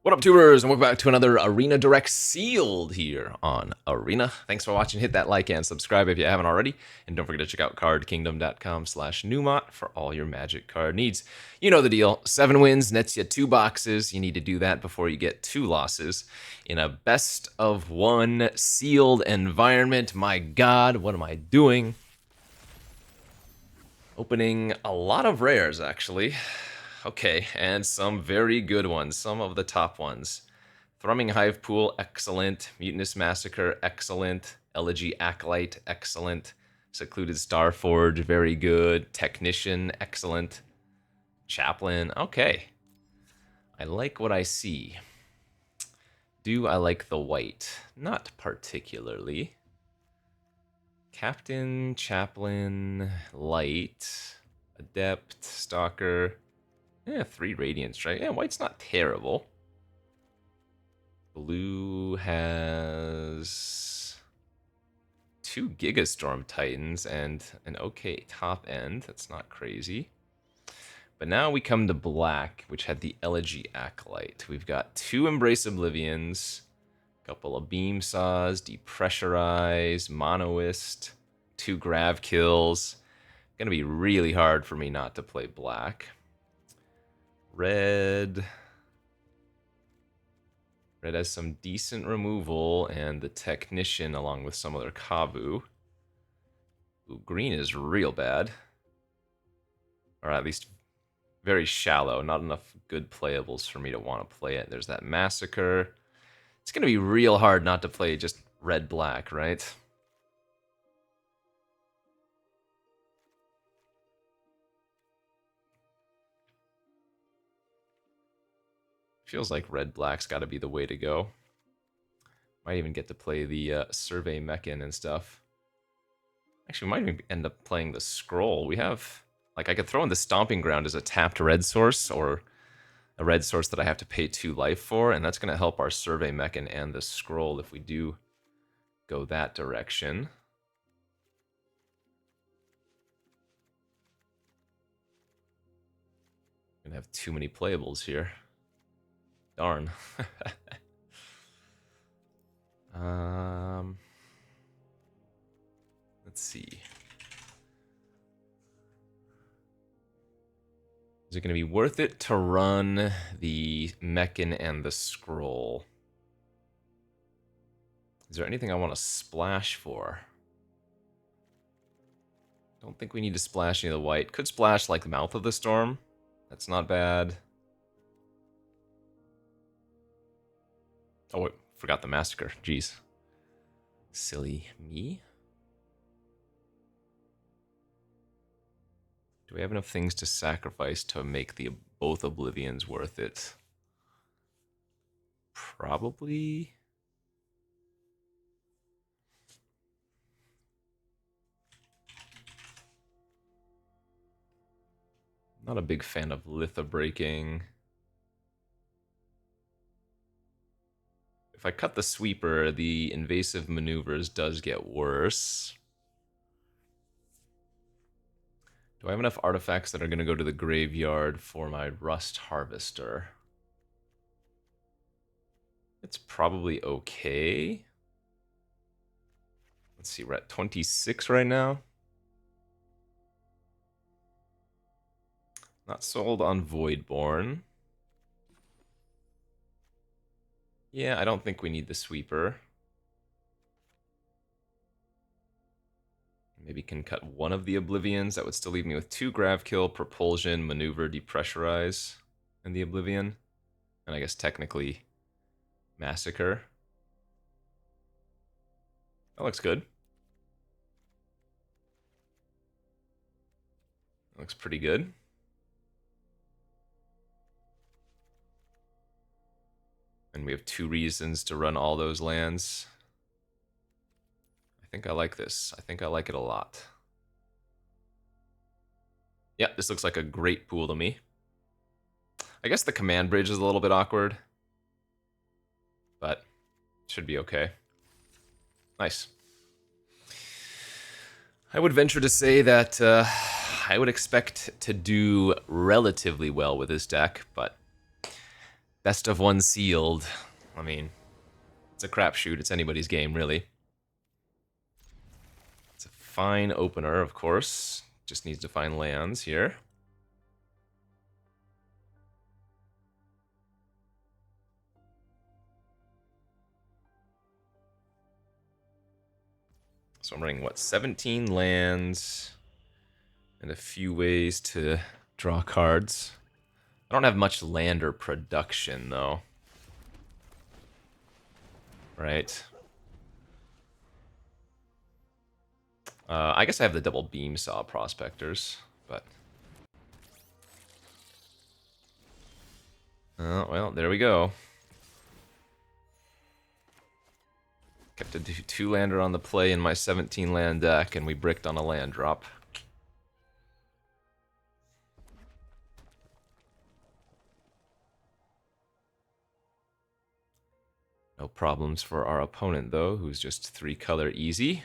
What up, tubers, and welcome back to another Arena Direct Sealed here on Arena. Thanks for watching. Hit that like and subscribe if you haven't already. And don't forget to check out cardkingdom.com/Numot for all your Magic card needs. You know the deal. 7 wins nets you 2 boxes. You need to do that before you get 2 losses. In a best-of-1 sealed environment. My god, what am I doing? Opening a lot of rares, actually. Okay, and some very good ones. Some of the top ones. Thrumming Hive Pool, excellent. Mutinous Massacre, excellent. Elegy Acolyte, excellent. Secluded Starforge, very good. Technician, excellent. Chaplain, okay. I like what I see. Do I like the white? Not particularly. Captain, Chaplain, Light, Adept, Stalker. Yeah, 3 Radiance, right? Yeah, white's not terrible. Blue has 2 Gigastorm Titans and an okay top end. That's not crazy. But now we come to black, which had the Elegy Acolyte. We've got 2 Embrace Oblivions, a couple of Beam Saws, Depressurize, Monoist, 2 Grav Kills. Gonna be really hard for me not to play black. Red has some decent removal and the Technician along with some other Kavu. Ooh, green is real bad. Or at least very shallow. Not enough good playables for me to want to play it. There's that Massacre. It's going to be real hard not to play just red-black, right? Feels like red-black's got to be the way to go. Might even get to play the Survey Mechan and stuff. Actually, we might even end up playing the Scroll. We have... Like, I could throw in the Stomping Ground as a tapped red source, or a red source that I have to pay 2 life for, and that's going to help our Survey Mechan and the Scroll if we do go that direction. I'm going to have too many playables here. Darn. Let's see. Is it going to be worth it to run the Mechan and the Scroll? Is there anything I want to splash for? Don't think we need to splash any of the white. Could splash like the Mouth of the Storm. That's not bad. Oh, wait, forgot the Massacre. Jeez. Silly me. Do we have enough things to sacrifice to make the both Oblivions worth it? Probably. Not a big fan of Litha Breaking. If I cut the Sweeper, the Invasive Maneuvers does get worse. Do I have enough artifacts that are going to go to the graveyard for my Rust Harvester? It's probably okay. Let's see, we're at 26 right now. Not sold on Voidborn. Yeah, I don't think we need the Sweeper. Maybe can cut one of the Oblivions. That would still leave me with 2 Grav Kill, Propulsion, Maneuver, Depressurize, and the Oblivion. And I guess technically Massacre. That looks good. That looks pretty good. And we have 2 reasons to run all those lands. I think I like this. I think I like it a lot. Yeah, this looks like a great pool to me. I guess the command bridge is a little bit awkward, but should be okay. Nice. I would venture to say that I would expect to do relatively well with this deck, but Best of one sealed. I mean, it's a crapshoot. It's anybody's game, really. It's a fine opener, of course. Just needs to find lands here. So I'm running, what, 17 lands and a few ways to draw cards. I don't have much land or production, though. Right. I guess I have the double beam saw prospectors, but... Oh, well, there we go. Kept a 2-lander on the play in my 17-land deck, and we bricked on a land drop. No problems for our opponent, though, who's just 3-color easy.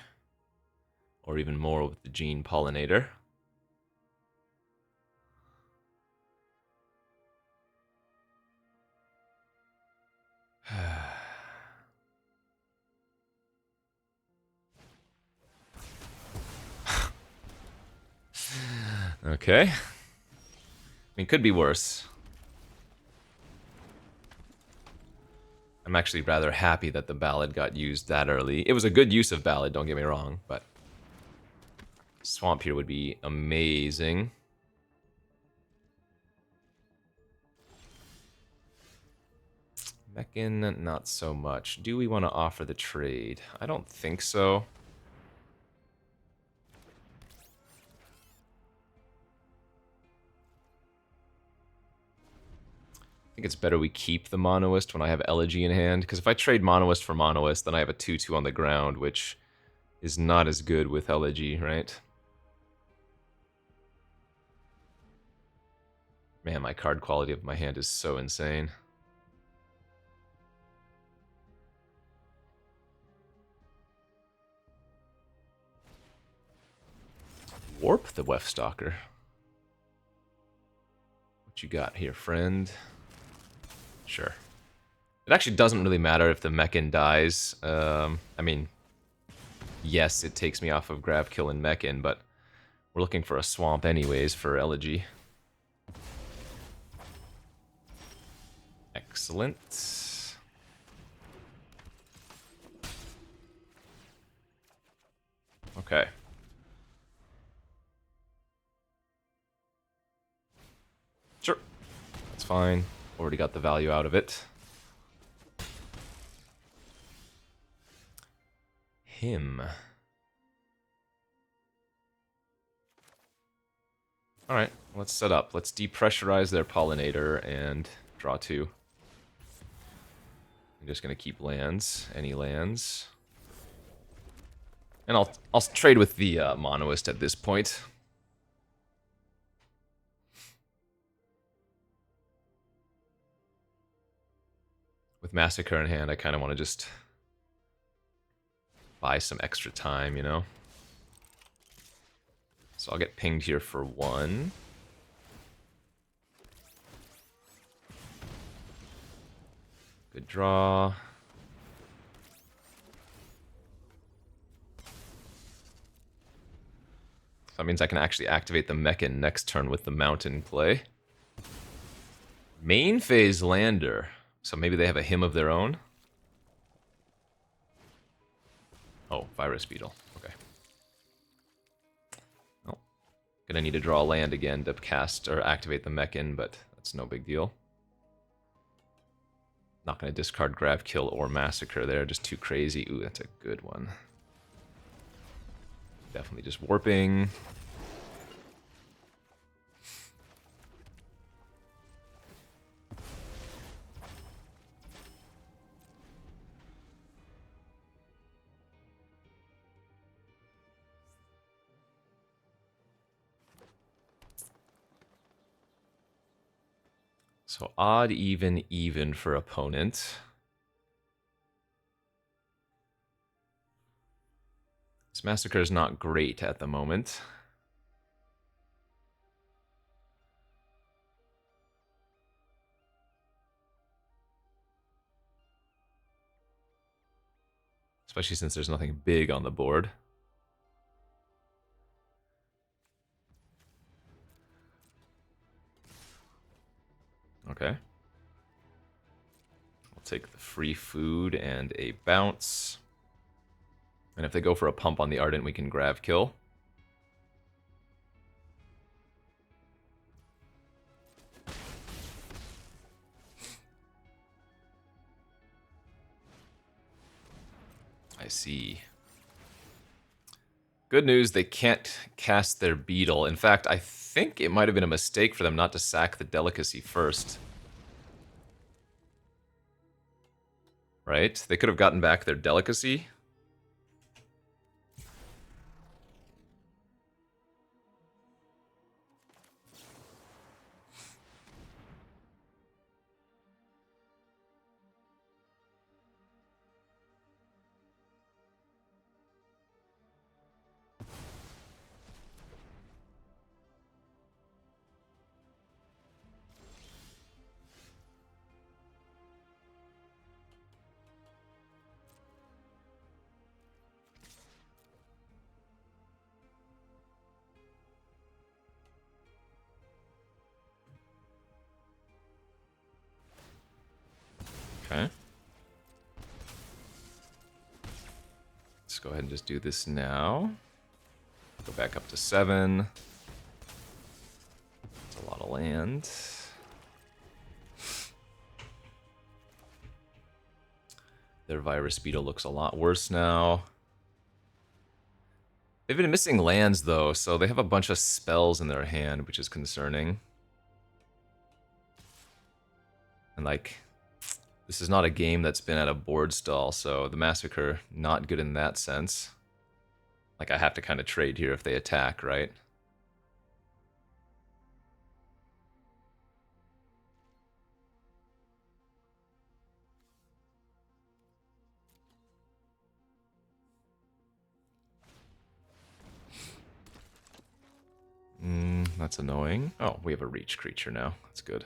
Or even more with the Gene Pollinator. Okay. I mean, could be worse. I'm actually rather happy that the Ballad got used that early. It was a good use of Ballad, don't get me wrong, but... Swamp here would be amazing. Meccan, not so much. Do we want to offer the trade? I don't think so. I think it's better we keep the Monoist when I have Elegy in hand, because if I trade Monoist for Monoist, then I have a 2-2 on the ground, which is not as good with Elegy, right? Man, my card quality of my hand is so insane. Warp the Weftstalker. What you got here, friend? Sure. It actually doesn't really matter if the Meccan dies. I mean, yes, it takes me off of Grab, Kill, and Meccan, but we're looking for a swamp anyways for Elegy. Excellent. Okay. Sure. That's fine. Already got the value out of it. Him. Alright, let's set up. Let's depressurize their Pollinator and draw 2. I'm just gonna keep lands, any lands. And I'll trade with the Monoist at this point. With Massacre in hand, I kind of want to just buy some extra time, you know? So I'll get pinged here for 1. Good draw. So that means I can actually activate the Meccan next turn with the Mountain play. Main phase Lander. So maybe they have a Hymn of their own? Oh, Virus Beetle. Okay. Oh, gonna need to draw a land again to cast or activate the Meccan, but that's no big deal. Not gonna discard Grab, Kill, or Massacre there. Just too crazy. Ooh, that's a good one. Definitely just warping. So odd, even, even for opponent. This Massacre is not great at the moment. Especially since there's nothing big on the board. Okay. We'll take the free food and a bounce. And if they go for a pump on the Ardent, we can grab kill. I see. Good news, they can't cast their Beetle. In fact, I think it might have been a mistake for them not to sack the Delicacy first. Right? They could have gotten back their Delicacy. Okay. Let's go ahead and just do this now. Go back up to 7. That's a lot of land. Their Virus Beetle looks a lot worse now. They've been missing lands, though, so they have a bunch of spells in their hand, which is concerning. And, like, this is not a game that's been at a board stall, so the Massacre, not good in that sense. Like, I have to kind of trade here if they attack, right? That's annoying. Oh, we have a reach creature now. That's good.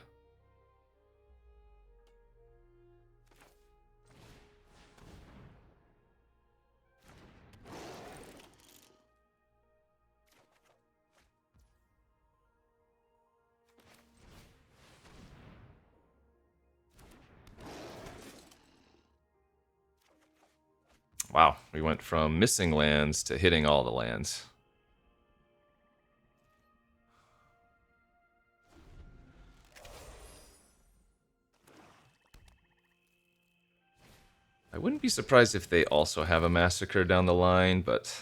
Wow, we went from missing lands to hitting all the lands. I wouldn't be surprised if they also have a Massacre down the line, but...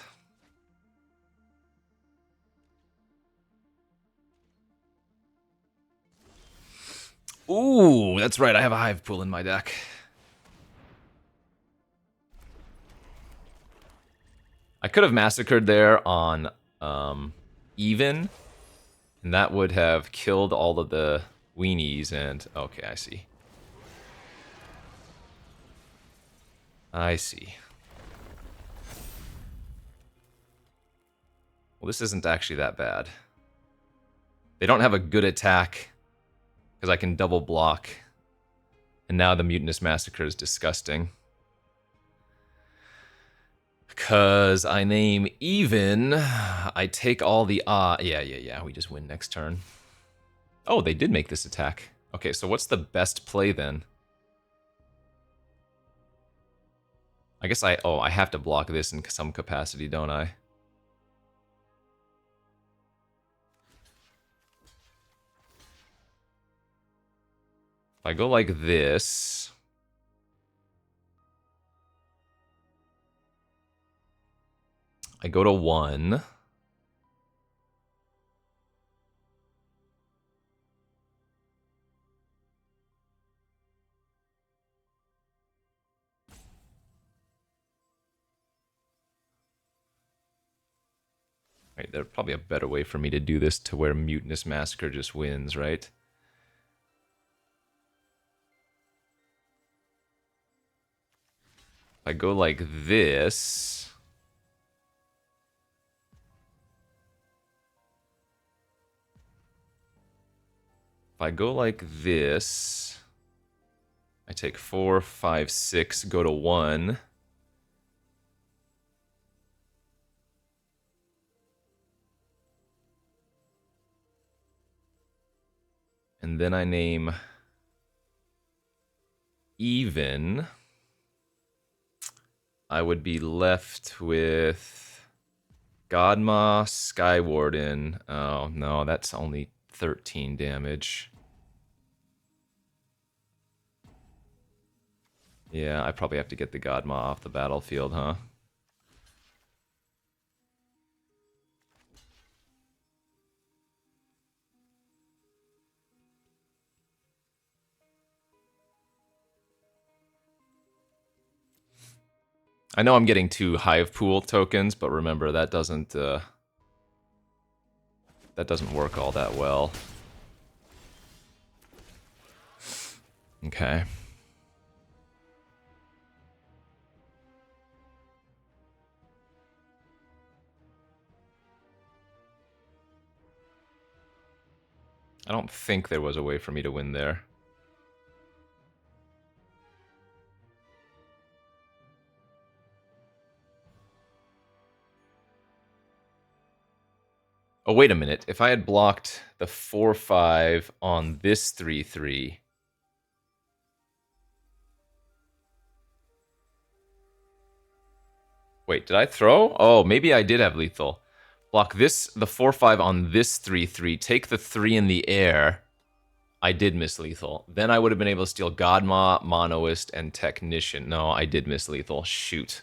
Ooh, that's right, I have a Hive Pool in my deck. I could have Massacred there on even, and that would have killed all of the weenies, and... Okay, I see. I see. Well, this isn't actually that bad. They don't have a good attack, because I can double block. And now the Mutinous Massacre is disgusting. Because I name even, I take all the... yeah, we just win next turn. Oh, they did make this attack. Okay, so what's the best play then? I guess I have to block this in some capacity, don't I? If I go like this... I go to 1. Right, there's probably a better way for me to do this to where Mutinous Massacre just wins, right? If I go like this... If I go like this... I take 4, 5, 6, go to 1... And then I name even. I would be left with Godma, Skywarden. Oh, no, that's only 13 damage. Yeah, I probably have to get the Godma off the battlefield, huh? I know I'm getting 2 Hive Pool tokens, but remember that doesn't work all that well. Okay. I don't think there was a way for me to win there. Oh, wait a minute. If I had blocked the 4-5 on this 3-3... Wait, did I throw? Oh, maybe I did have lethal. Block this, the 4-5 on this 3-3, take the 3 in the air. I did miss lethal. Then I would have been able to steal Godma, Monoist, and Technician. No, I did miss lethal. Shoot.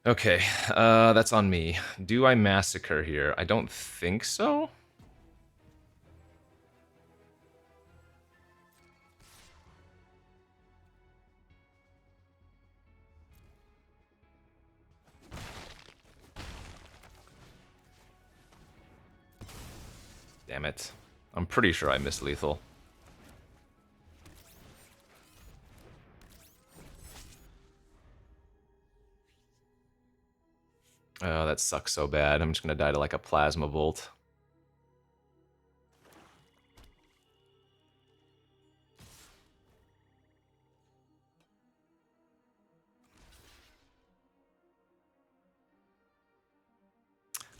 Okay, that's on me. Do I massacre here? I don't think so. Damn it. I'm pretty sure I missed lethal. Oh, that sucks so bad. I'm just gonna die to like a plasma bolt.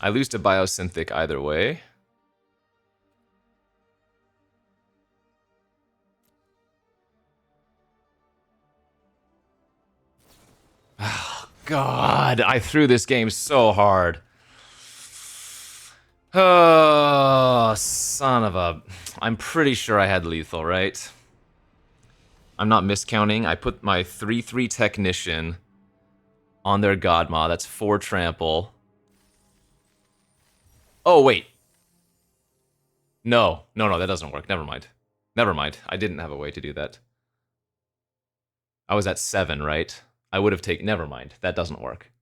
I lose to Biosynthetic either way. Oh, God, I threw this game so hard. Oh, son of a... I'm pretty sure I had lethal, right? I'm not miscounting. I put my 3-3 Technician on their Godma. That's 4 trample. Oh, wait. No, that doesn't work. Never mind. Never mind. I didn't have a way to do that. I was at 7, right? I would have taken... Never mind. That doesn't work.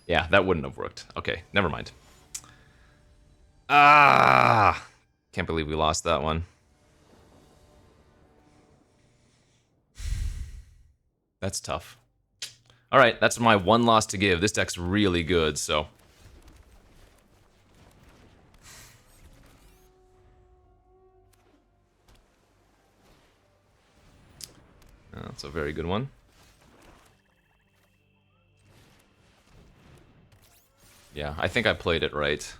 Yeah, that wouldn't have worked. Okay, never mind. Ah! Can't believe we lost that one. That's tough. Alright, that's my one loss to give. This deck's really good, so... That's a very good one. Yeah, I think I played it right.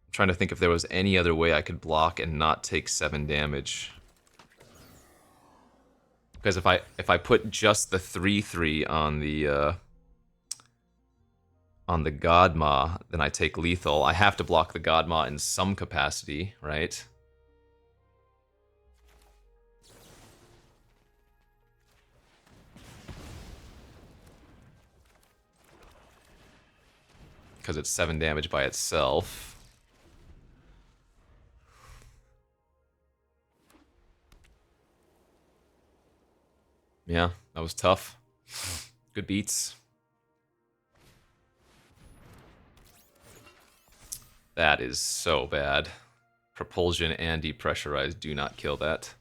I'm trying to think if there was any other way I could block and not take 7 damage. Because if I put just the 3-3 on the Godma, then I take lethal. I have to block the Godma in some capacity, right? Because it's 7 damage by itself. Yeah, that was tough. Good beats. That is so bad. Propulsion and depressurized do not kill that.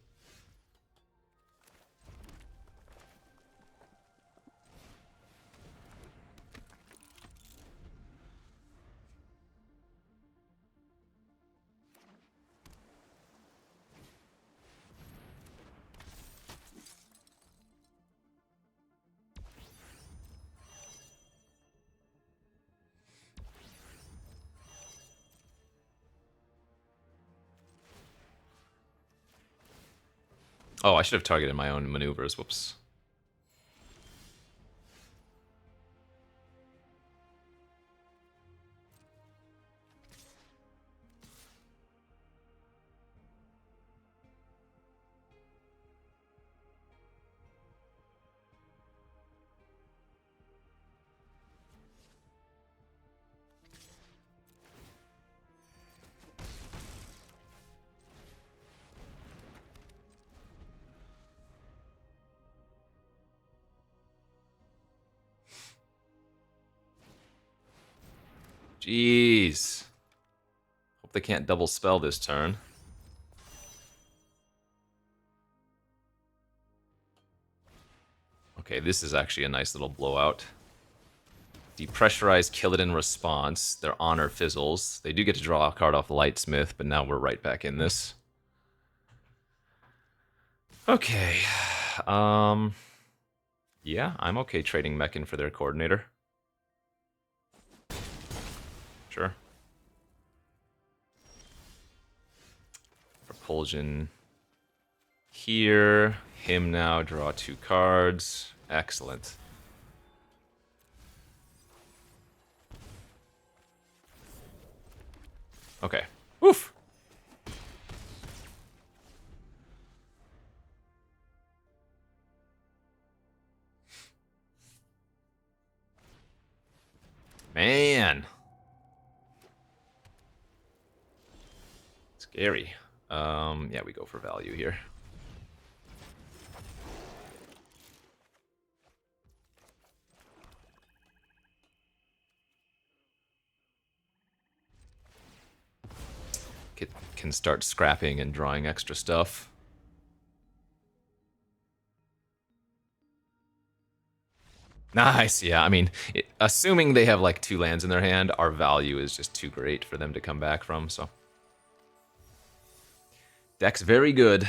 Oh, I should have targeted my own maneuvers. Whoops. Jeez. Hope they can't double spell this turn. Okay, this is actually a nice little blowout. Depressurize, kill it in response. Their honor fizzles. They do get to draw a card off Lightsmith, but now we're right back in this. Okay. Yeah, I'm okay trading Meccan for their coordinator. Sure. Propulsion here. Him now, draw 2 cards. Excellent. Okay. Woof! Man! Scary. Yeah, we go for value here. Can start scrapping and drawing extra stuff. Nice, yeah. I mean, assuming they have like 2 lands in their hand, our value is just too great for them to come back from, so. Deck's very good.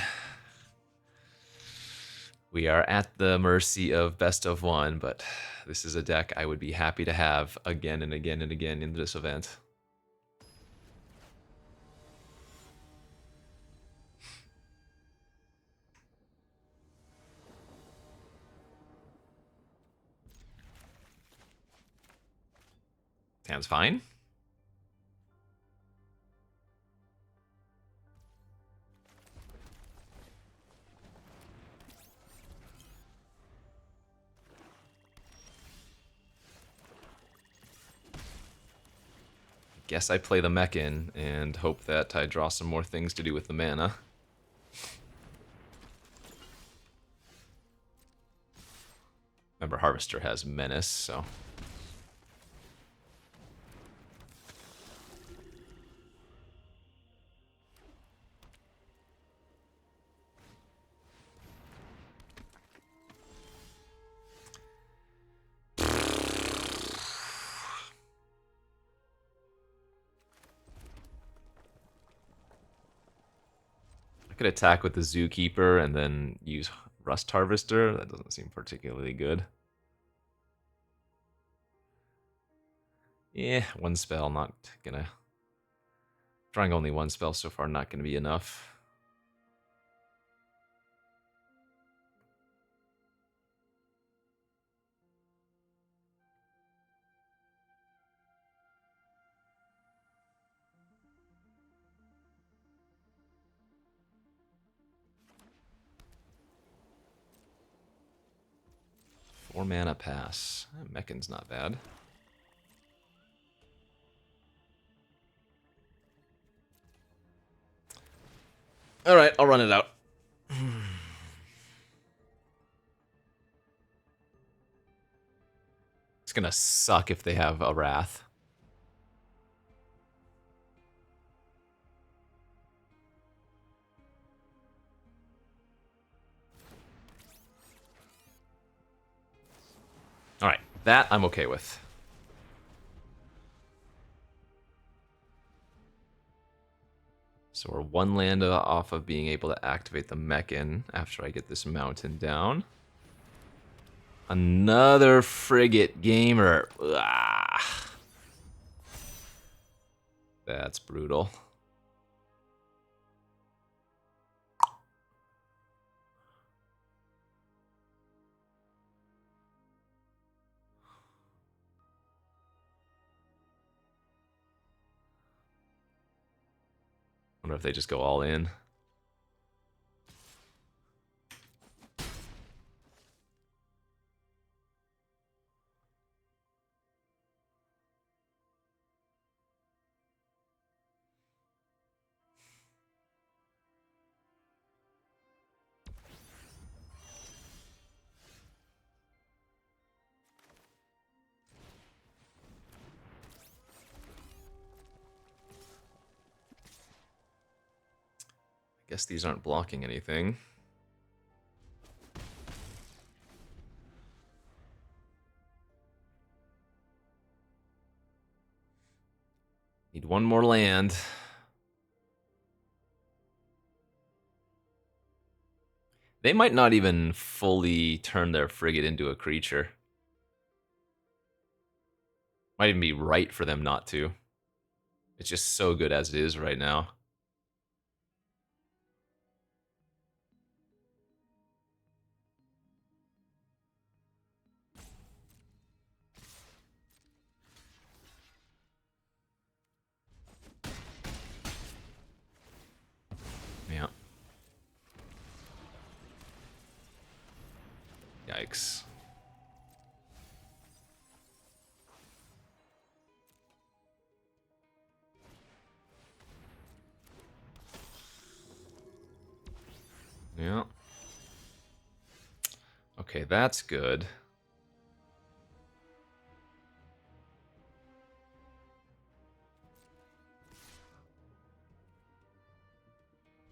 We are at the mercy of best of 1, but this is a deck I would be happy to have again and again and again in this event. Sounds fine. Guess I play the Meccan and hope that I draw some more things to do with the mana. Remember, Harvester has Menace, so... I could attack with the Zookeeper and then use Rust Harvester. That doesn't seem particularly good. Yeah, 1 spell, not gonna... Drawing only 1 spell so far, not gonna be enough. Four mana pass. Meccan's not bad. Alright, I'll run it out. It's gonna suck if they have a Wrath. Alright, that I'm okay with. So we're 1 land off of being able to activate the Meccan after I get this mountain down. Another Frigate Gamer. Ah. That's brutal. Wonder if they just go all in. Guess these aren't blocking anything. Need one more land. They might not even fully turn their frigate into a creature. Might even be right for them not to. It's just so good as it is right now. Yeah. Yikes. Yeah. Okay, that's good.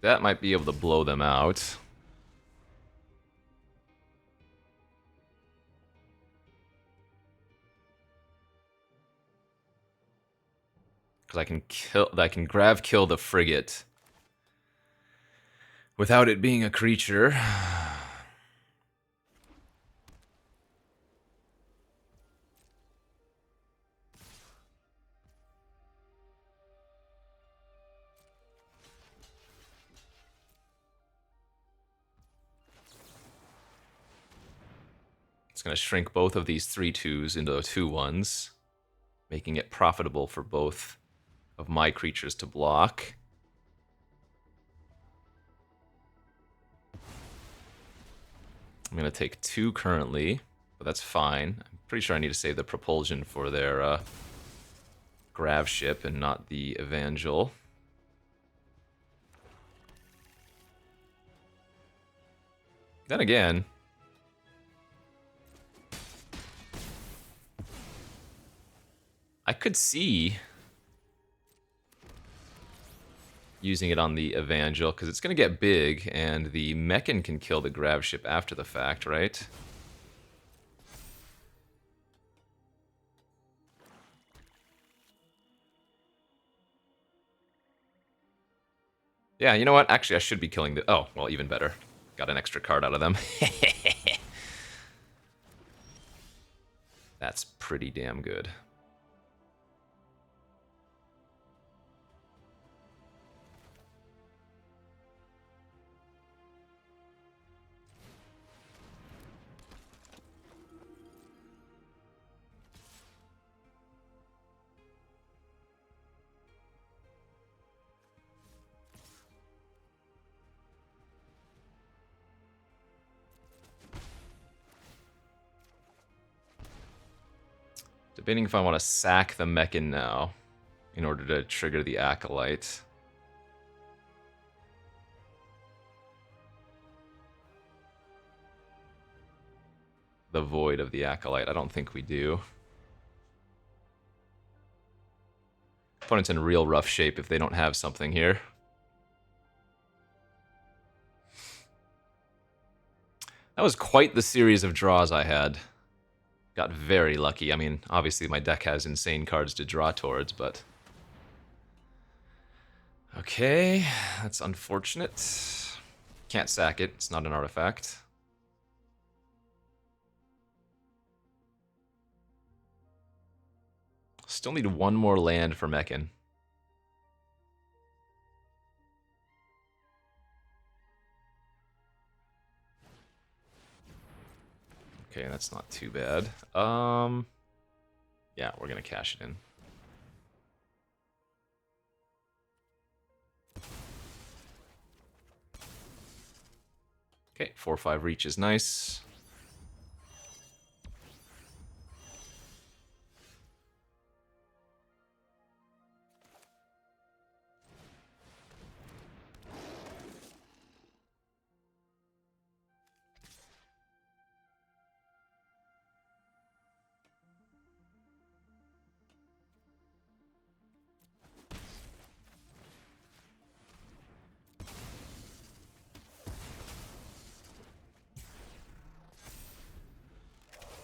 That might be able to blow them out. Because I can grav kill the frigate without it being a creature. It's going to shrink both of these 3/2s into 2/1s, making it profitable for both of my creatures to block. I'm going to take 2 currently, but that's fine. I'm pretty sure I need to save the propulsion for their grav ship and not the Evangel. Then again, I could see using it on the Evangel, because it's going to get big, and the Mechan can kill the grav ship after the fact, right? Yeah, you know what? Actually, I should be killing the... Oh, well, even better. Got an extra card out of them. That's pretty damn good. Debating if I want to sack the Mechan now in order to trigger the Acolyte. The void of the Acolyte. I don't think we do. Opponent's in real rough shape if they don't have something here. That was quite the series of draws I had. Got very lucky. I mean, obviously my deck has insane cards to draw towards, but... Okay, that's unfortunate. Can't sack it, it's not an artifact. Still need one more land for Mechan. Okay, that's not too bad. Yeah, we're gonna cash it in. Okay, 4/5 reach is nice.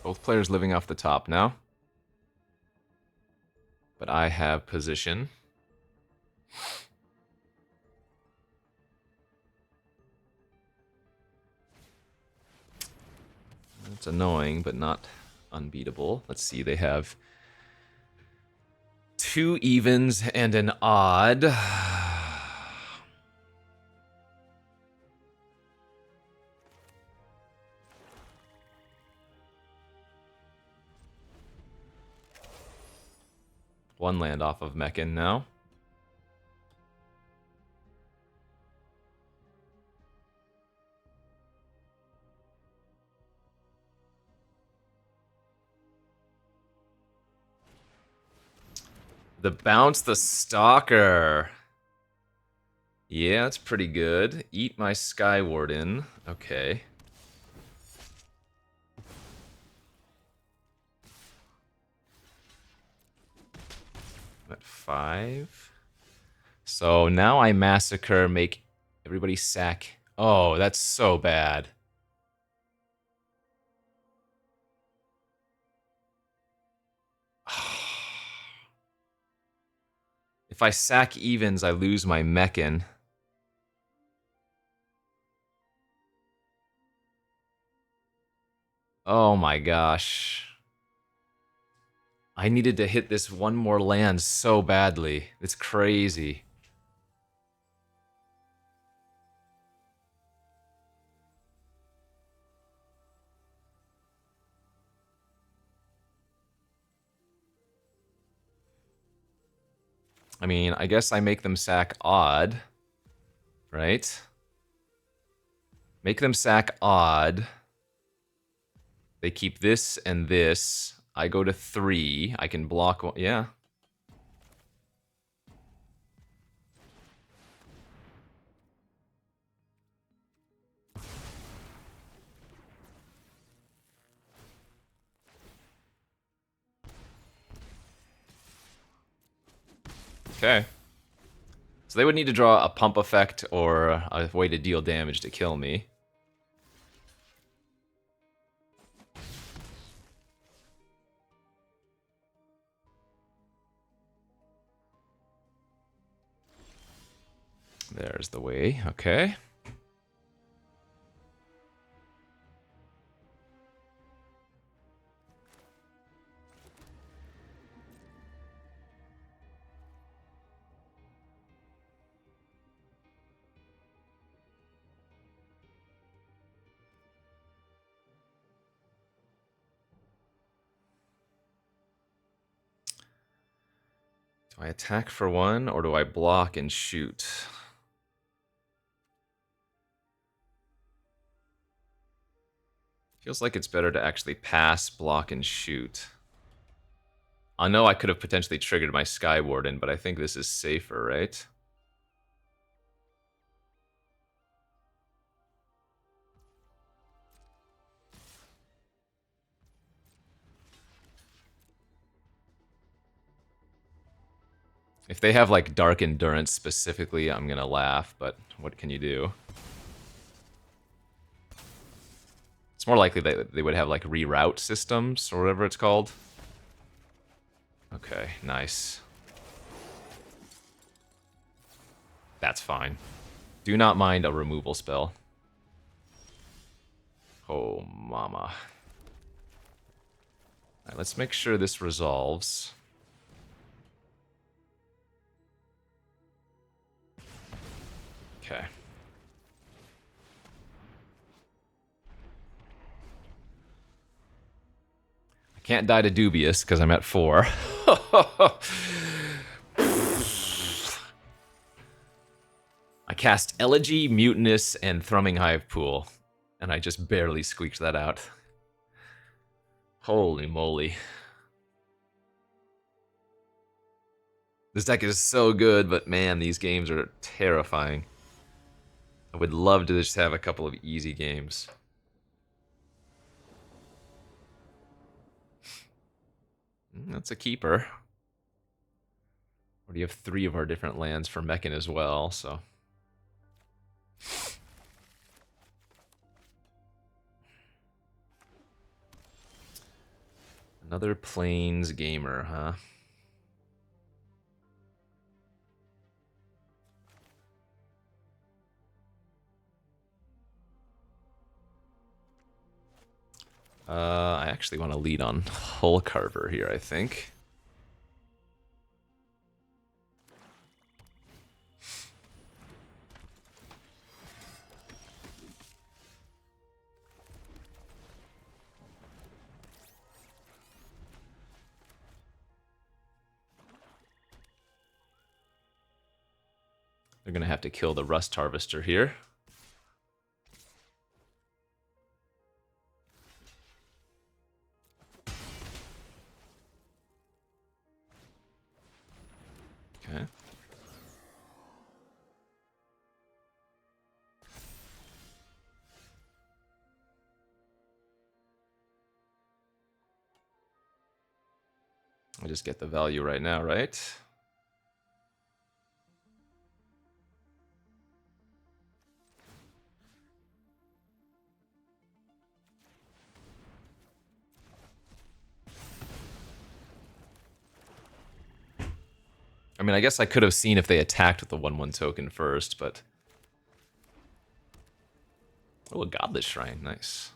Both players living off the top now. But I have position. It's annoying, but not unbeatable. Let's see, they have 2 evens and an odd. One land off of Meccan now. The Bounce the Stalker. Yeah, that's pretty good. Eat my Skywarden. Okay. At 5. So now I massacre, make everybody sack. Oh, that's so bad. If I sack evens, I lose my Meccan. Oh my gosh. I needed to hit this one more land so badly. It's crazy. I mean, I guess I make them sack odd, right? Make them sack odd. They keep this and this. I go to 3. I can block one. Yeah. Okay. So they would need to draw a pump effect or a way to deal damage to kill me. There's the way. Okay. Do I attack for 1 or do I block and shoot? Feels like it's better to actually pass, block, and shoot. I know I could have potentially triggered my Skywarden, but I think this is safer, right? If they have, like, Dark Endurance specifically, I'm gonna laugh, but what can you do? It's more likely that they would have, like, reroute systems, or whatever it's called. Okay, nice. That's fine. Do not mind a removal spell. Oh, mama. Alright, let's make sure this resolves. Okay. I can't die to Dubious because I'm at 4. I cast Elegy, Mutinous, and Thrumming Hive Pool. And I just barely squeaked that out. Holy moly. This deck is so good, but man, these games are terrifying. I would love to just have a couple of easy games. That's a keeper. Already have 3 of our different lands for Mechan as well, so... Another Plains gamer, huh? I actually want to lead on Hull Carver here, I think. They're going to have to kill the Rust Harvester here. Okay. I just get the value right now, right? I mean, I guess I could have seen if they attacked with the 1/1 token first, but... Oh, a Godless Shrine, nice.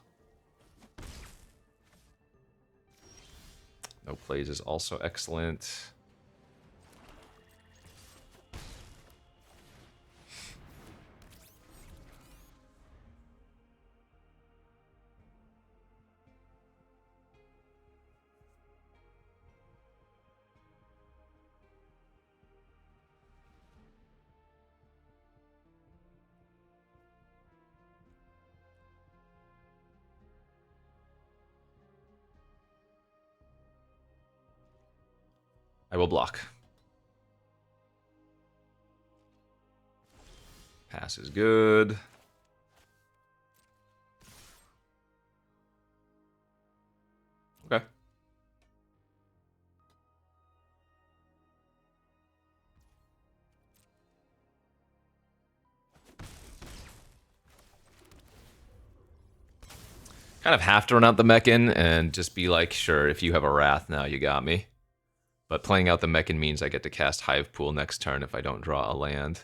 No plays is also excellent. I will block. Pass is good. Okay. Kind of have to run out the Mechan and just be like, sure, if you have a Wrath now, you got me. But playing out the Mechan means I get to cast Hive Pool next turn if I don't draw a land.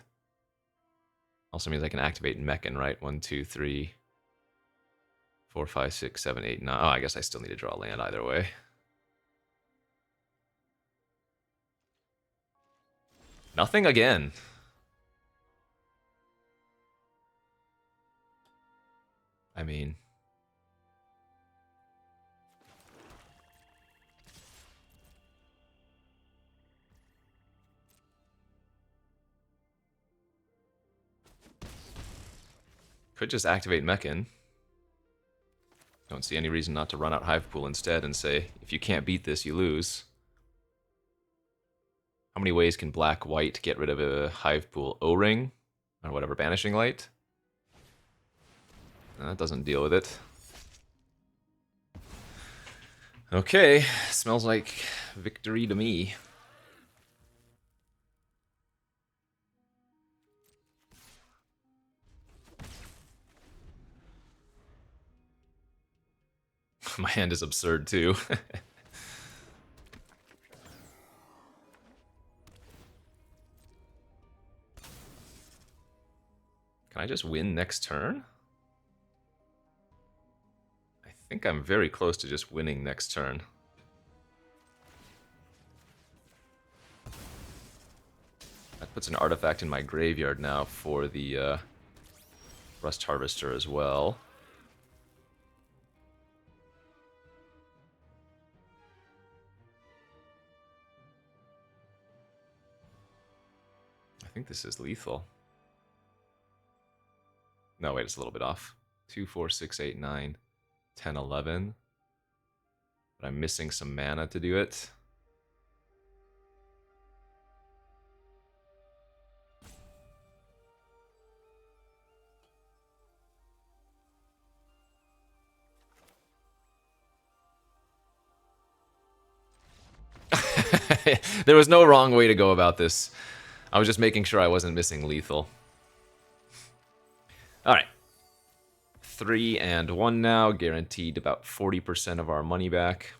Also means I can activate Mechan, right? 1, 2, 3, 4, 5, 6, 7, 8, 9. Oh, I guess I still need to draw a land either way. Nothing again. I mean... Could just activate Mechan. Don't see any reason not to run out Hive Pool instead and say, if you can't beat this, you lose. How many ways can black-white get rid of a Hive Pool? O-Ring? Or whatever, Banishing Light? That doesn't deal with it. Okay, smells like victory to me. My hand is absurd too. Can I just win next turn? I think I'm very close to just winning next turn. That puts an artifact in my graveyard now for the Rust Harvester as well. I think this is lethal. No, wait, it's a little bit off. 2, 4, 6, 8, 9, 10, 11. But I'm missing some mana to do it. There was no wrong way to go about this. I was just making sure I wasn't missing lethal. Alright. 3 and 1 now, guaranteed about 40% of our money back.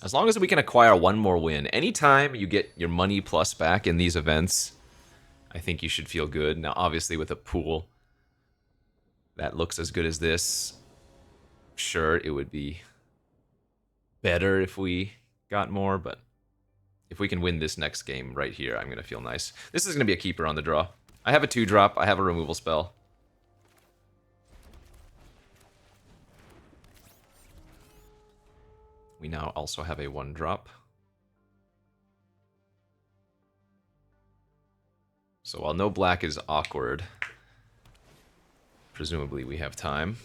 As long as we can acquire one more win. Anytime you get your money plus back in these events, I think you should feel good. Now, obviously, with a pool that looks as good as this, sure, it would be better if we got more, but if we can win this next game right here, I'm going to feel nice. This is going to be a keeper on the draw. I have a 2-drop. I have a removal spell. We now also have a 1-drop. So while no black is awkward, presumably we have time.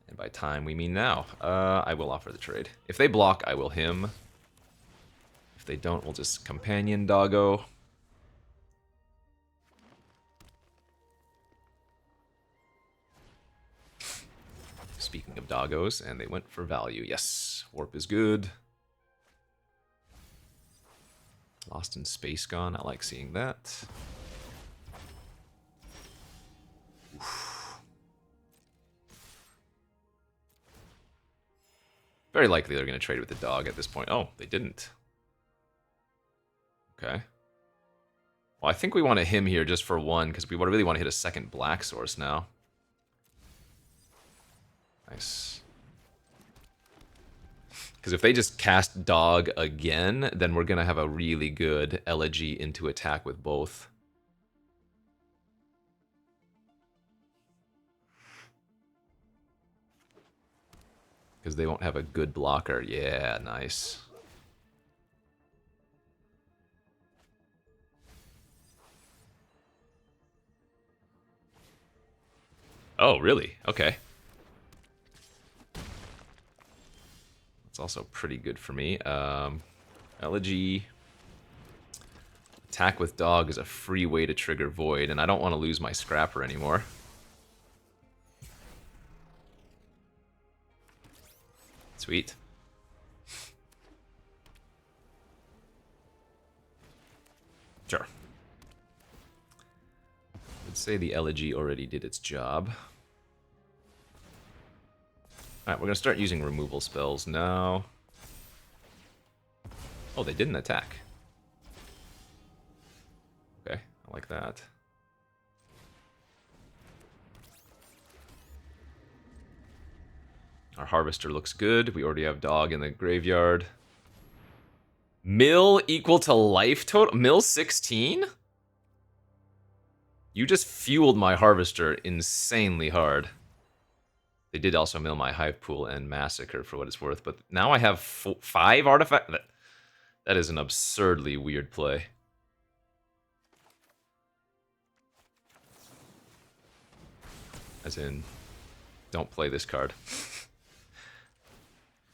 And by time, we mean now. I will offer the trade. If they block, I will him. If they don't, we'll just companion doggo. Speaking of doggos, and they went for value. Yes, warp is good. Lost in Space Gone, I like seeing that. Oof. Very likely they're going to trade with the dog at this point. Oh, they didn't. Okay. Well, I think we want to him here just for 1, because we really want to hit a second black source now. Nice. Because if they just cast dog again, then we're going to have a really good elegy into attack with both. Because they won't have a good blocker. Yeah, nice. Oh, really? Okay. It's also pretty good for me. Elegy. Attack with dog is a free way to trigger void, and I don't want to lose my scrapper anymore. Sweet. Sure. I'd say the elegy already did its job. Alright, we're going to start using removal spells now. Oh, they didn't attack. Okay, I like that. Our Harvester looks good. We already have dog in the graveyard. Mill equal to life total? Mill 16? You just fueled my Harvester insanely hard. They did also mill my Hive Pool and Massacre for what it's worth, but now I have 5 artifacts? That is an absurdly weird play. As in, don't play this card.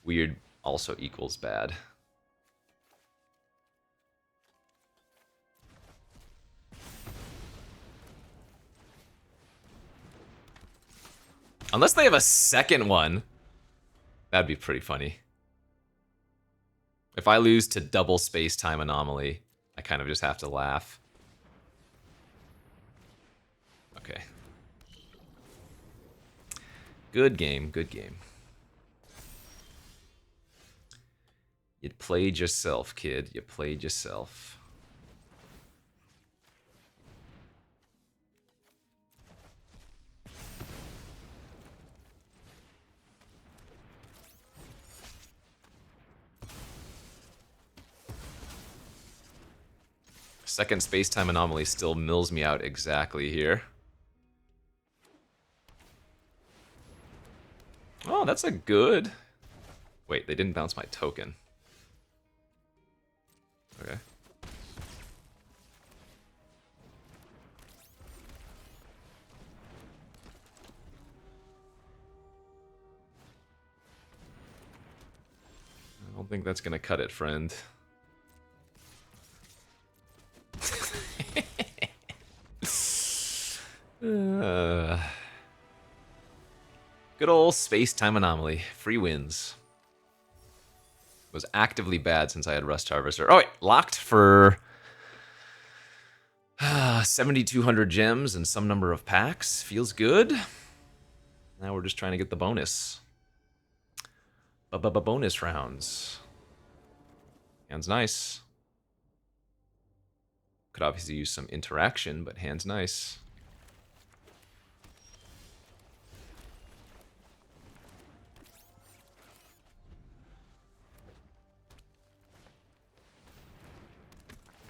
Weird also equals bad. Unless they have a second one. That'd be pretty funny. If I lose to double space-time anomaly, I kind of just have to laugh. Okay. Good game, good game. You played yourself, kid. You played yourself. Second space-time anomaly still mills me out exactly here. Oh, that's a good... Wait, they didn't bounce my token. Okay. Don't think that's gonna cut it, friend. Good old space-time anomaly. Free wins. Was actively bad since I had Rust Harvester. Oh wait, locked for 7,200 gems and some number of packs. Feels good. Now we're just trying to get the bonus. Bonus rounds. Hand's nice. Could obviously use some interaction, but hand's nice.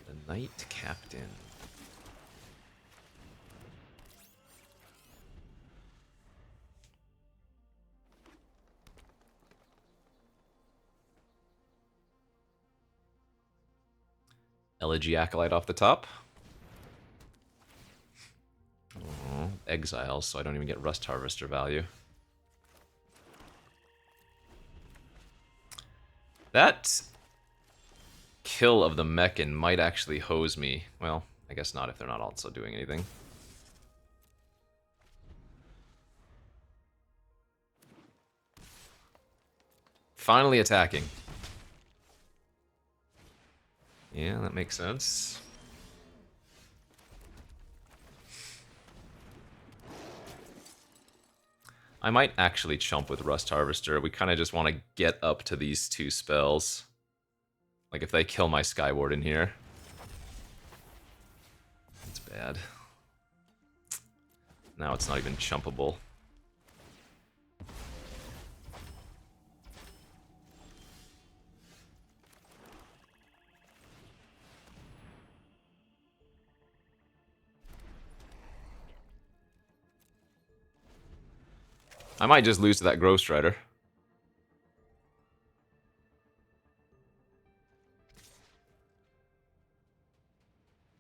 The Knight Captain. Elegy Acolyte off the top. Oh, exiles, so I don't even get Rust Harvester value. That kill of the Mechan might actually hose me. Well, I guess not if they're not also doing anything. Finally attacking. Yeah, that makes sense. I might actually chump with Rust Harvester. We kind of just want to get up to these two spells. Like if they kill my Skyward in here. That's bad. Now it's not even chumpable. I might just lose to that Ghost Rider.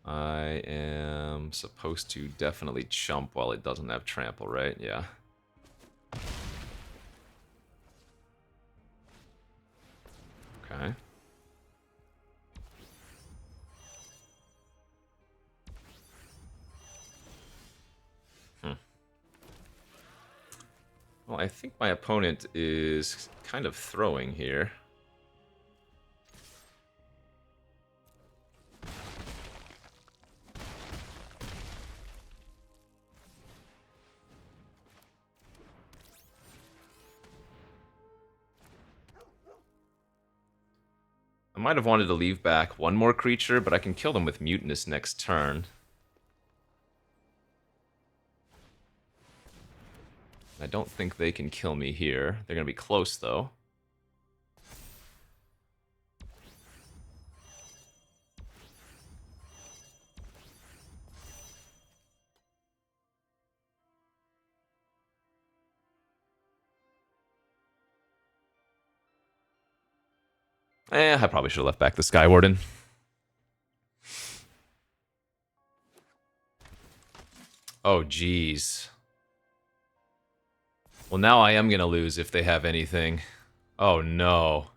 I am supposed to definitely chump while it doesn't have trample, right? Yeah. Okay. Well, I think my opponent is kind of throwing here. I might have wanted to leave back one more creature, but I can kill them with Mutinous next turn. I don't think they can kill me here. They're going to be close, though. I probably should have left back the Skywarden. Oh, jeez. Well, now I am going to lose if they have anything. Oh, no.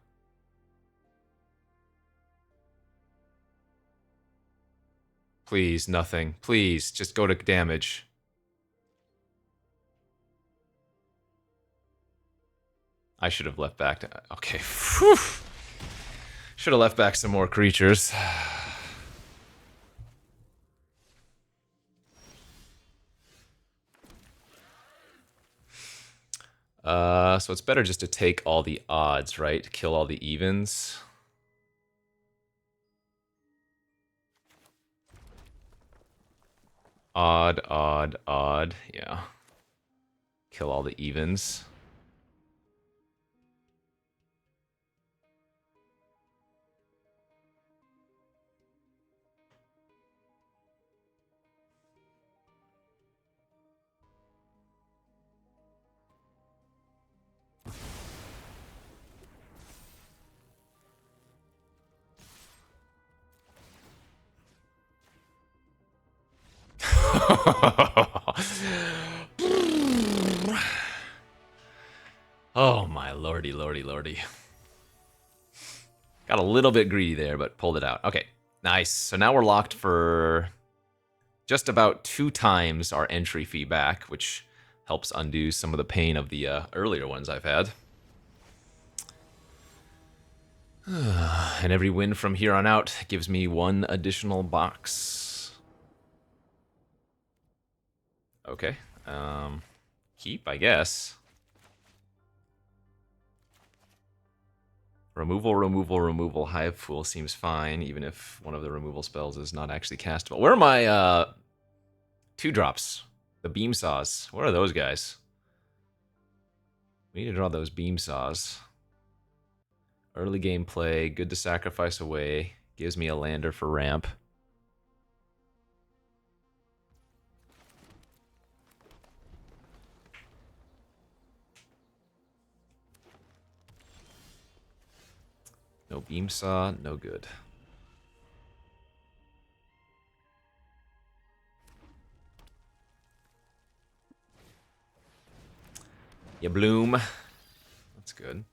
Please, nothing. Please, just go to damage. I should have left back to... Okay. Whew. Should have left back some more creatures. So it's better just to take all the odds, right? Kill all the evens. Odd, odd, odd. Yeah. Kill all the evens. Oh my lordy, lordy, lordy. Got a little bit greedy there, but pulled it out. Okay, nice. So now we're locked for just about 2 times our entry fee back, which helps undo some of the pain of the earlier ones I've had. And every win from here on out gives me 1 additional box. Okay. Keep, I guess. Removal, removal, removal. Hive Pool seems fine, even if one of the removal spells is not actually castable. Where are my 2-drops? The Beam Saws. What are those guys? We need to draw those Beam Saws. Early game play, good to sacrifice away. Gives me a lander for ramp. No Beam Saw, no good. You bloom. That's good.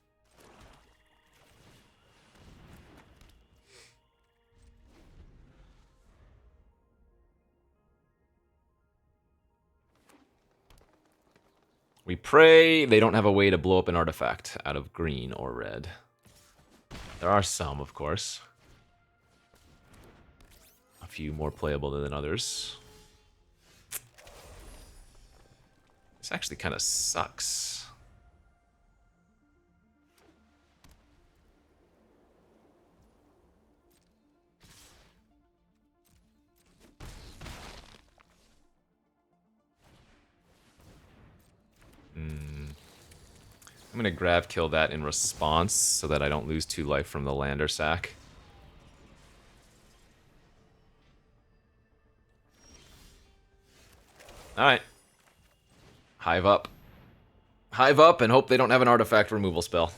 We pray they don't have a way to blow up an artifact out of green or red. There are some, of course. A few more playable than others. This actually kind of sucks. I'm gonna grab kill that in response so that I don't lose 2 life from the lander sack. Alright. Hive up. Hive up and hope they don't have an artifact removal spell.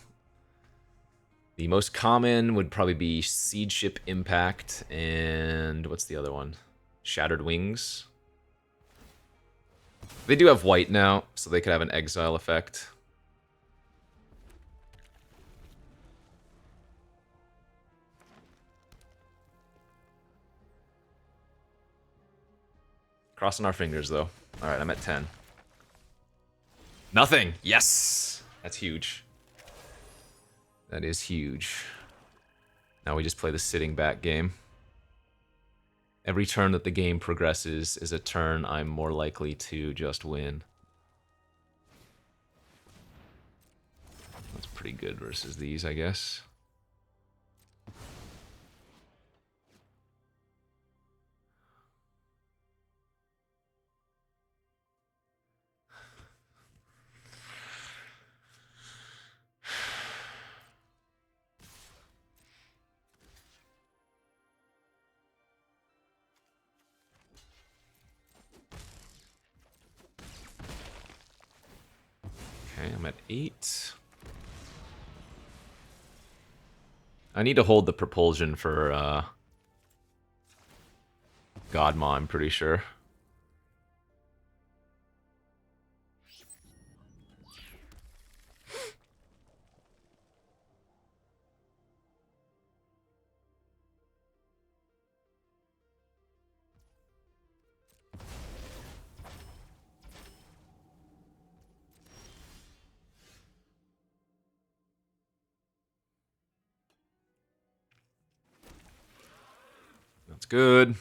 The most common would probably be Siege Ship Impact and what's the other one? Shattered Wings. They do have white now, so they could have an exile effect. Crossing our fingers, though. Alright, I'm at 10. Nothing! Yes! That's huge. That is huge. Now we just play the sitting back game. Every turn that the game progresses is a turn I'm more likely to just win. That's pretty good versus these, I guess. Okay, I'm at 8. I need to hold the propulsion for Godma, I'm pretty sure. That's good.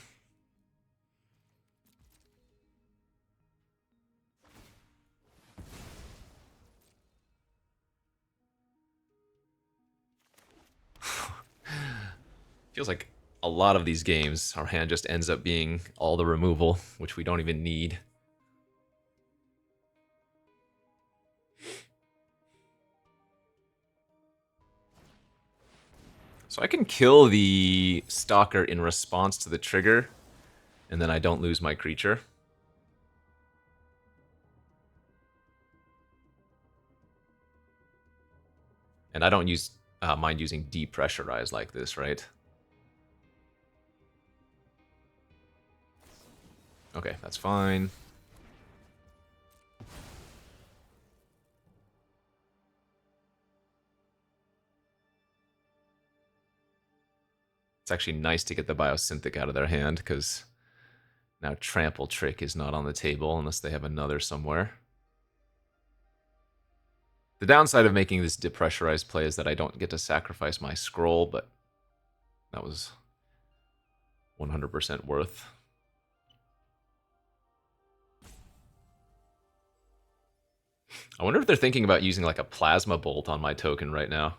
Feels like a lot of these games, our hand just ends up being all the removal, which we don't even need. So I can kill the Stalker in response to the trigger, and then I don't lose my creature. And I don't mind using depressurize like this, right? Okay, that's fine. It's actually nice to get the Biosynthic out of their hand, because now Trample Trick is not on the table unless they have another somewhere. The downside of making this depressurized play is that I don't get to sacrifice my scroll, but that was 100% worth. I wonder if they're thinking about using like a Plasma Bolt on my token right now.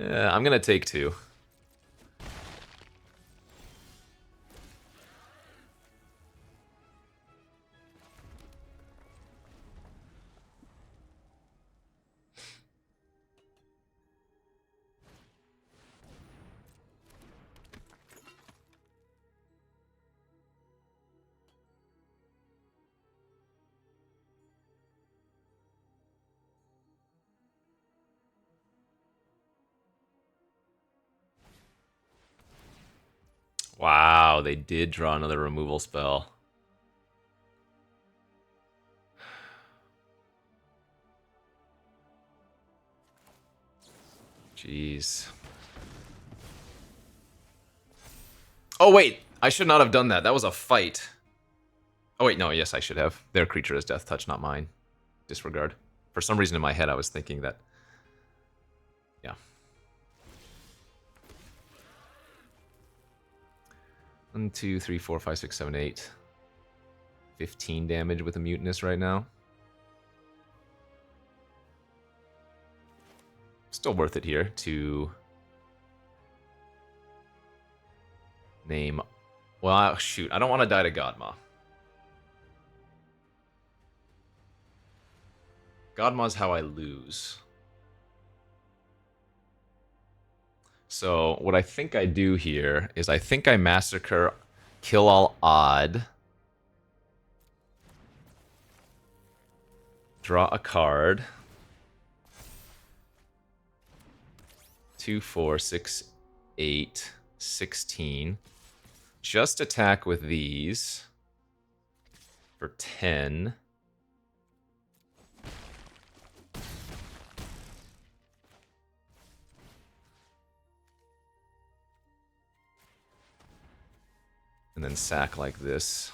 Yeah, I'm gonna take 2. Wow, they did draw another removal spell. Jeez. Oh, wait. I should not have done that. That was a fight. Oh, wait. No, yes, I should have. Their creature is Death Touch, not mine. Disregard. For some reason in my head, I was thinking that... Yeah. 1, 2, 3, 4, 5, 6, 7, 8. 15 damage with a Mutinous right now. Still worth it here to... name... Well, shoot. I don't want to die to Godma. Godma's how I lose. So what I think I do here is I think I Massacre, kill all odd, draw a card, 2, 4, 6, 8, 16. Just attack with these for 10. And then sack like this.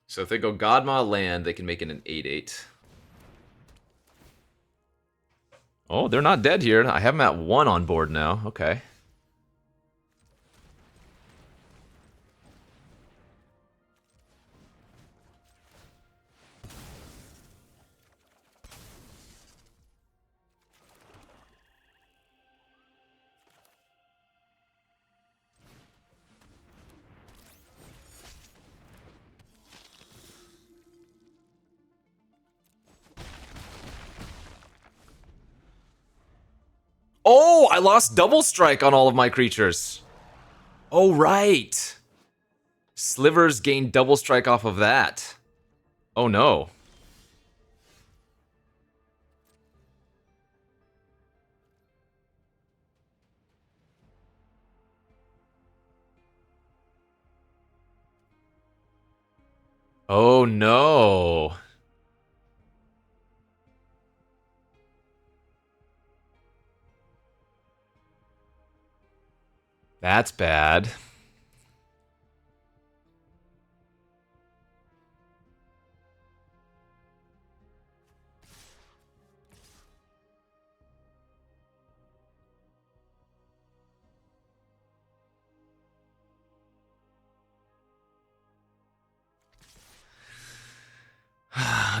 So if they go Godma land, they can make it an 8/8. Oh, they're not dead here. I have them at 1 on board now. Okay. Oh, I lost double strike on all of my creatures. Oh, right. Slivers gained double strike off of that. Oh, no. Oh, no. That's bad.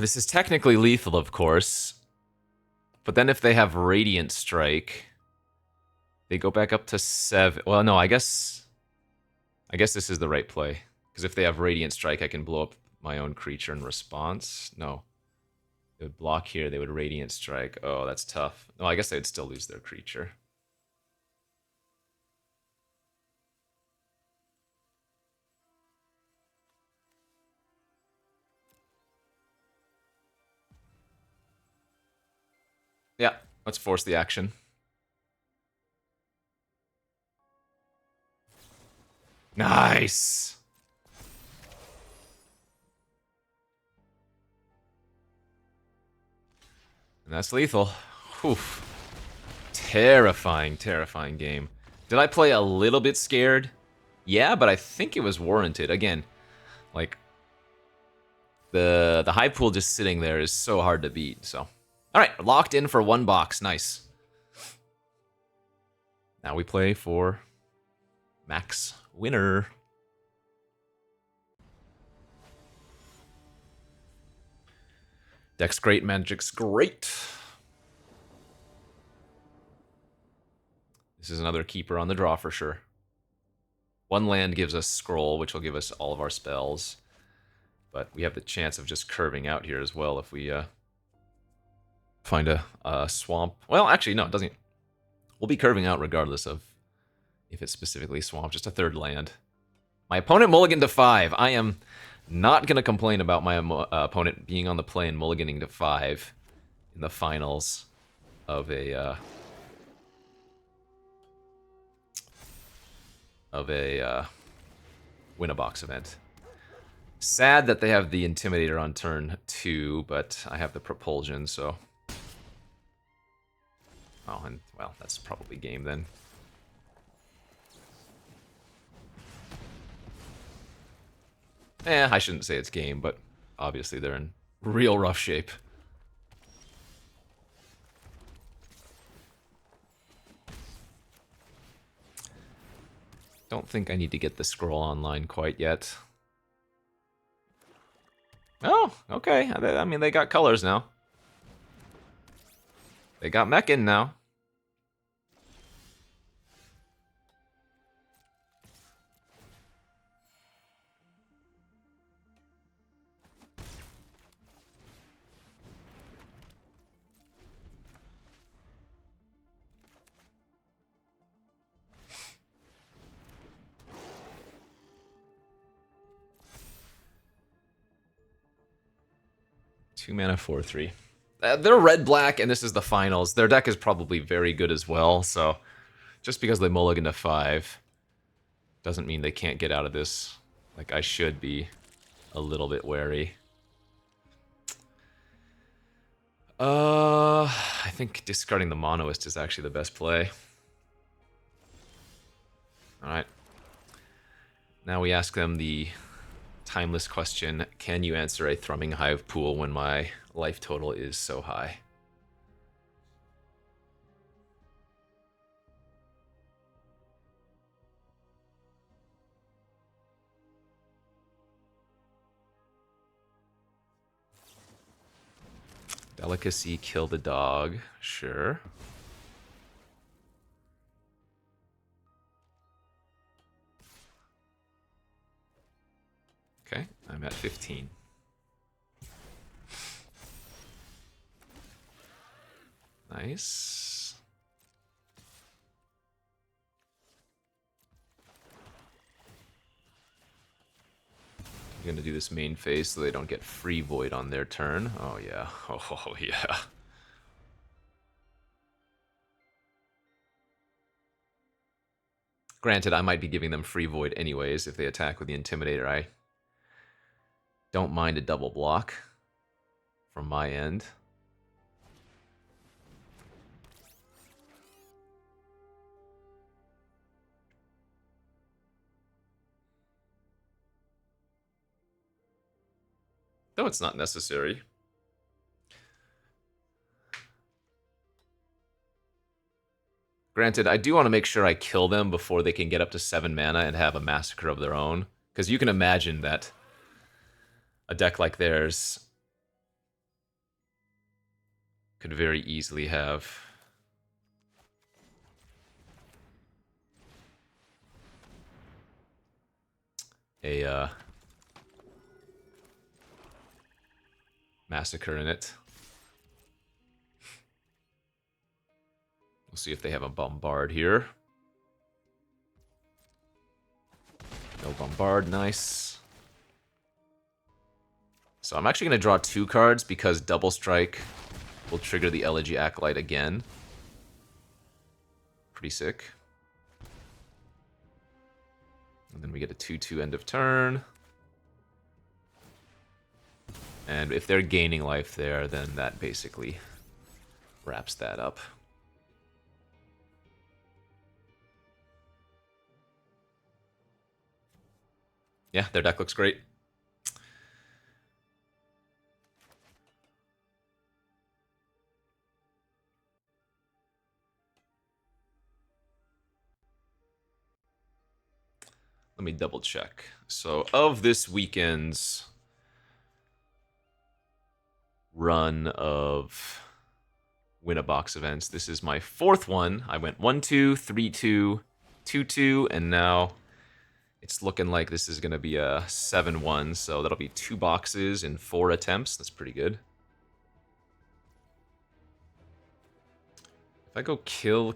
This is technically lethal, of course. But then if they have Radiant Strike, they go back up to 7. Well, no, I guess this is the right play. Because if they have Radiant Strike, I can blow up my own creature in response. No. They would block here, they would Radiant Strike. Oh, that's tough. No, I guess they would still lose their creature. Yeah, Let's force the action. Nice! And that's lethal. Whew. Terrifying, terrifying game. Did I play a little bit scared? Yeah, but I think it was warranted. Again, like, the high pool just sitting there is so hard to beat, so. Alright, locked in for 1 box. Nice. Now we play for max winner. Deck's great, Magic's great. This is another keeper on the draw for sure. 1 land gives us scroll, which will give us all of our spells. But we have the chance of just curving out here as well if we find a swamp. Well, actually, no, it doesn't. We'll be curving out regardless of if it's specifically swamp, just a 3rd land. My opponent mulliganed to 5. I am not going to complain about my opponent being on the play and mulliganing to 5 in the finals of a win-a-box event. Sad that they have the Intimidator on turn 2, but I have the Propulsion, so... Oh, and, well, that's probably game then. I shouldn't say it's game, but obviously they're in real rough shape. Don't think I need to get the scroll online quite yet. Oh, okay. I mean, they got colors now. They got mech in now. Two mana, 4/3. They're red-black, and this is the finals. Their deck is probably very good as well, so just because they mulligan to 5 doesn't mean they can't get out of this. Like, I should be a little bit wary. I think discarding the Monoist is actually the best play. Alright. Now we ask them the timeless question, can you answer a Thrumming Hive pool when my life total is so high? Delicacy, kill the dog. Sure. Okay, I'm at 15. Nice. I'm gonna do this main phase so they don't get free void on their turn. Oh yeah. Oh yeah. Granted, I might be giving them free void anyways if they attack with the Intimidator. I don't mind a double block from my end. Though it's not necessary. Granted, I do want to make sure I kill them before they can get up to 7 mana and have a massacre of their own. Because you can imagine that a deck like theirs could very easily have a massacre in it. We'll see if they have a bombard here. No bombard, nice. So I'm actually going to draw 2 cards because double strike We'll trigger the Elegy Acolyte again. Pretty sick. And then we get a 2/2 end of turn. And if they're gaining life there, then that basically wraps that up. Yeah, their deck looks great. Let me double check. So of this weekend's run of win-a-box events, this is my 4th one. I went 1-2, 3-2, 2-2, and now it's looking like this is going to be a 7-1, so that'll be 2 boxes in 4 attempts. That's pretty good. If I go kill,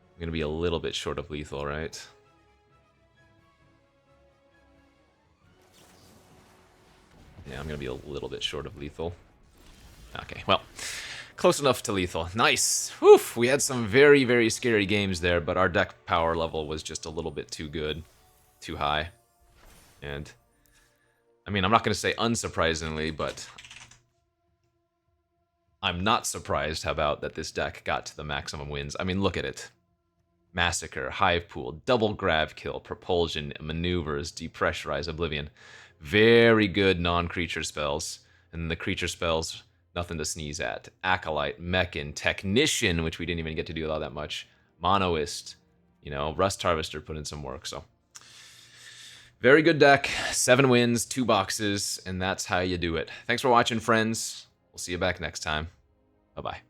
I'm going to be a little bit short of lethal, right? Yeah, I'm going to be a little bit short of lethal. Okay, well, close enough to lethal. Nice! Whew, we had some very, very scary games there, but our deck power level was just a little bit too good, too high. And, I mean, I'm not going to say unsurprisingly, but I'm not surprised, how about, that this deck got to the maximum wins. I mean, look at it. Massacre, Hive Pool, Double Grav Kill, Propulsion, Maneuvers, Depressurize, Oblivion. Very good non-creature spells. And the creature spells, nothing to sneeze at. Acolyte, Mechan, Technician, which we didn't even get to do all that much. Monoist, you know, Rust Harvester put in some work, so. Very good deck, 7 wins, 2 boxes, and that's how you do it. Thanks for watching, friends. We'll see you back next time. Bye-bye.